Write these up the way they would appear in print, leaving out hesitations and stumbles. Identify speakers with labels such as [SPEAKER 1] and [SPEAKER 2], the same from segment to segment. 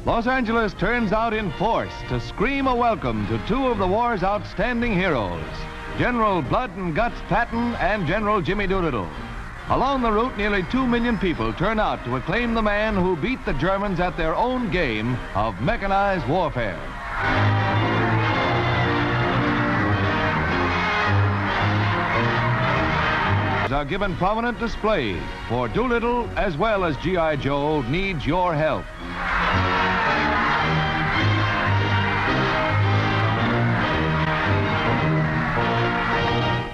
[SPEAKER 1] Los Angeles turns out in force to scream a welcome to two of the war's outstanding heroes, General Blood and Guts Patton and General Jimmy Doolittle. Along the route, nearly 2 million people turn out to acclaim the man who beat the Germans at their own game of mechanized warfare. Are given prominent display, for Doolittle, as well as G.I. Joe, needs your help.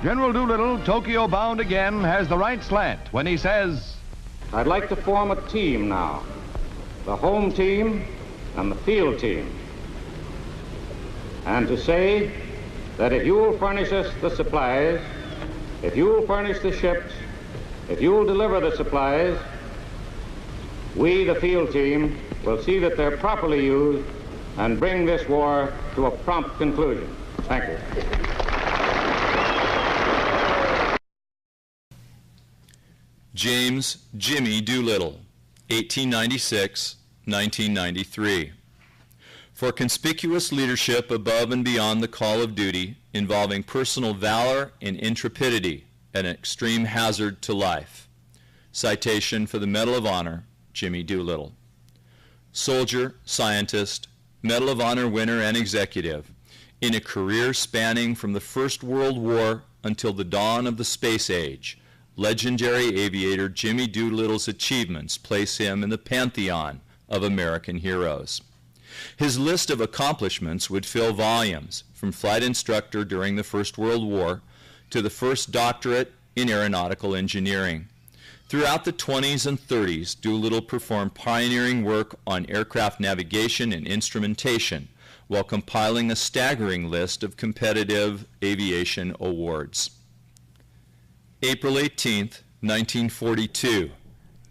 [SPEAKER 1] General Doolittle, Tokyo bound again, has the right slant when he says,
[SPEAKER 2] I'd like to form a team now, the home team and the field team, and to say that if you will furnish us the supplies, if you will furnish the ships, if you will deliver the supplies, we, the field team, will see that they're properly used and bring this war to a prompt conclusion. Thank you.
[SPEAKER 3] James Jimmy Doolittle, 1896-1993. For conspicuous leadership above and beyond the call of duty, involving personal valor and intrepidity at an extreme hazard to life. Citation for the Medal of Honor, Jimmy Doolittle. Soldier, scientist, Medal of Honor winner and executive, in a career spanning from the First World War until the dawn of the space age, legendary aviator Jimmy Doolittle's achievements place him in the pantheon of American heroes. His list of accomplishments would fill volumes, from flight instructor during the First World War to the first doctorate in aeronautical engineering. Throughout the 20s and 30s, Doolittle performed pioneering work on aircraft navigation and instrumentation while compiling a staggering list of competitive aviation awards. April 18, 1942,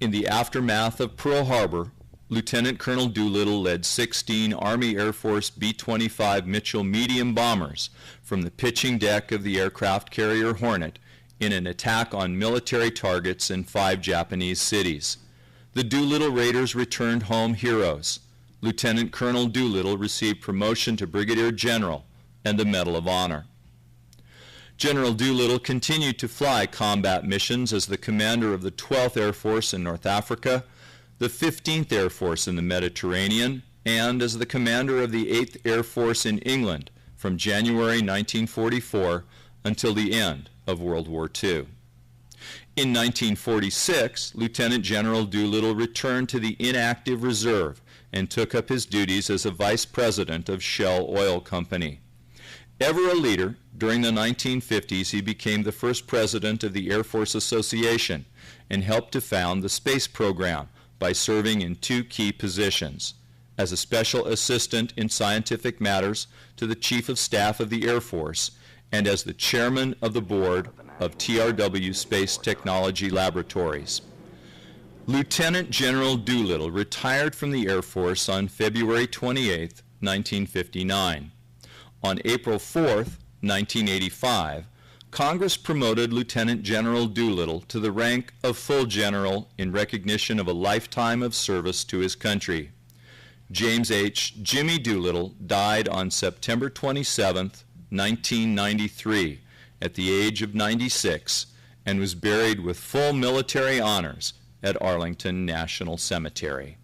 [SPEAKER 3] in the aftermath of Pearl Harbor, Lieutenant Colonel Doolittle led 16 Army Air Force B-25 Mitchell medium bombers from the pitching deck of the aircraft carrier Hornet in an attack on military targets in 5 Japanese cities. The Doolittle Raiders returned home heroes. Lieutenant Colonel Doolittle received promotion to Brigadier General and the Medal of Honor. General Doolittle continued to fly combat missions as the commander of the 12th Air Force in North Africa, the 15th Air Force in the Mediterranean, and as the commander of the 8th Air Force in England from January 1944 until the end of World War II. In 1946, Lieutenant General Doolittle returned to the inactive reserve and took up his duties as a vice president of Shell Oil Company. Ever a leader, during the 1950s he became the first president of the Air Force Association and helped to found the space program by serving in 2 key positions, as a special assistant in scientific matters to the Chief of Staff of the Air Force and as the chairman of the board of TRW Space Technology Laboratories. Lieutenant General Doolittle retired from the Air Force on February 28, 1959. On April 4, 1985, Congress promoted Lieutenant General Doolittle to the rank of full general in recognition of a lifetime of service to his country. James H. Jimmy Doolittle died on September 27, 1993, at the age of 96, and was buried with full military honors at Arlington National Cemetery.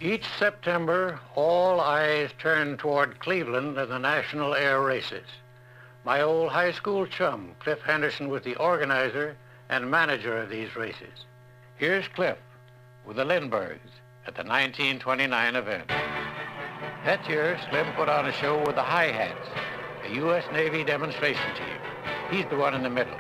[SPEAKER 4] Each September, all eyes turn toward Cleveland and the National Air Races. My old high school chum, Cliff Henderson, was the organizer and manager of these races. Here's Cliff with the Lindberghs at the 1929 event. That year, Slim put on a show with the Hi-Hats, a U.S. Navy demonstration team. He's the one in the middle.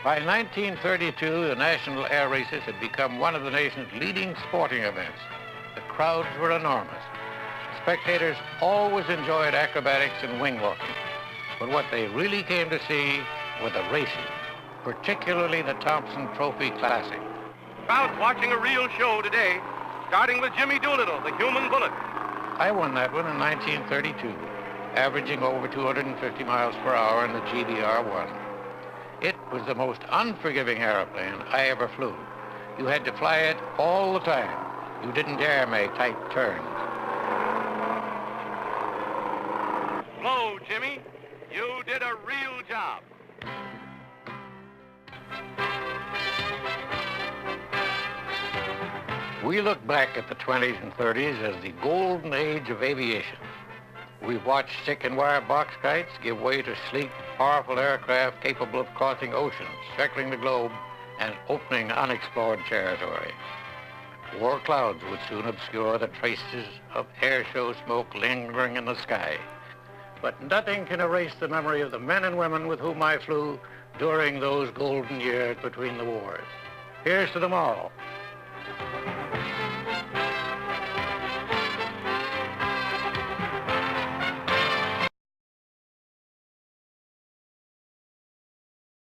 [SPEAKER 4] By 1932, the National Air Races had become one of the nation's leading sporting events. The crowds were enormous. Spectators always enjoyed acrobatics and wing walking, but what they really came to see were the races, particularly the Thompson Trophy Classic.
[SPEAKER 5] Crowds watching a real show today, starting with Jimmy Doolittle, the human bullet.
[SPEAKER 4] I won that one in 1932, averaging over 250 miles per hour in the GBR-1. It was the most unforgiving airplane I ever flew. You had to fly it all the time. You didn't dare make tight turns.
[SPEAKER 5] Blow, Jimmy. You did a real job.
[SPEAKER 4] We look back at the 20s and 30s as the golden age of aviation. We've watched stick and wire box kites give way to sleek, powerful aircraft capable of crossing oceans, circling the globe, and opening unexplored territory. War clouds would soon obscure the traces of air show smoke lingering in the sky. But nothing can erase the memory of the men and women with whom I flew during those golden years between the wars. Here's to them all.